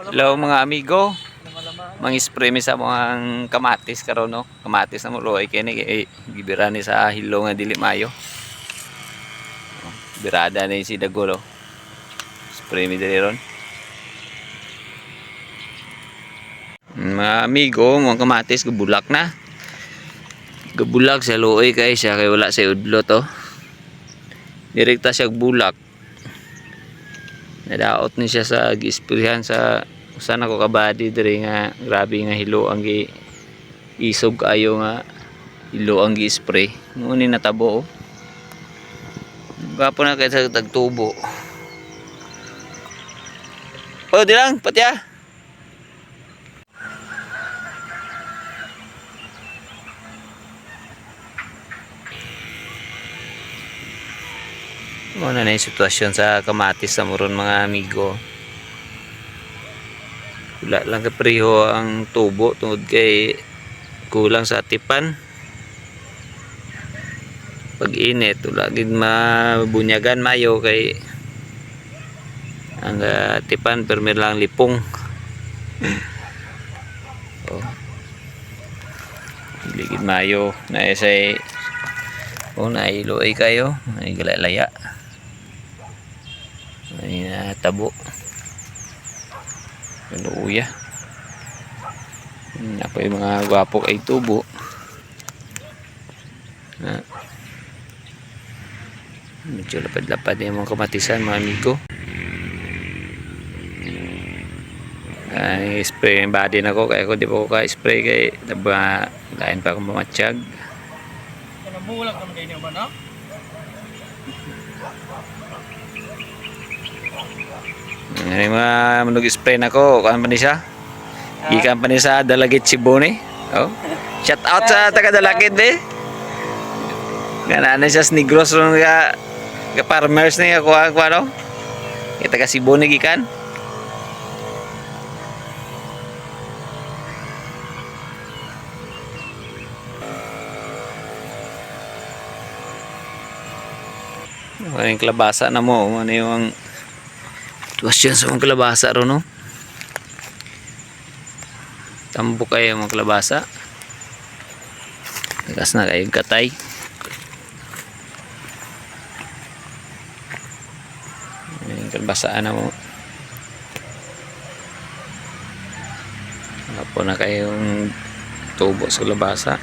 Hello mga amigo, mang-spray mi sa mga kamatis karon no. Kamatis na mo roy kini gibira ni sa hilo nga dili mayo. Birada ni si Dagulo. Spray mi diri ron. Mga amigo, mga kamatis gubulak na. Gubulak sa luoy kay siya kay wala sa udlo to. Direkta siya bulak. Nadaot ni siya sa gisprihan sa usan ako kabadi diri nga grabe nga hilo ang isog kayo nga hilo ang gi-spray. Nguni natabo. Gapo na kay sa tagtubo. Oh, di lang patya. Ano na yung sitwasyon sa kamatis sa muron mga amigo. Wala lang kapriho ang tubo tungod kay kulang sa tipan. Pag init wala gid mabunyagan mayo kay ang tipan permi lang lipong. Oh. Ligid mayo na say nailo ay kayo ay galalaya. Ay tabo. Luya. Apa yung mga gwapok ay tubo. Medyo lapad-lapad yung mga kamatisan mga amigo. Ay spray yung body na ko kaya ko di pa ko ka-spray kay lain pa akong mamatsyag. Bulak naman kayo niyo ba no? Ngayon mga manog spray na ko kuhan pa ni siya ikan pa ni sa Dalagit Cebu ni. Oh. Shout out sa taga Dalagit be ganaan siya sa Negros nga farmers ni ako ano kita taga Cebu ni gikan. Yung kalabasa na mo ano yung tuwasyon sa mga kalabasa ro no. Tambo kayo mga kalabasa. Nagas na kayong katay. Yung kalabasaan na mo. Apo na kayong tubo sa kalabasa.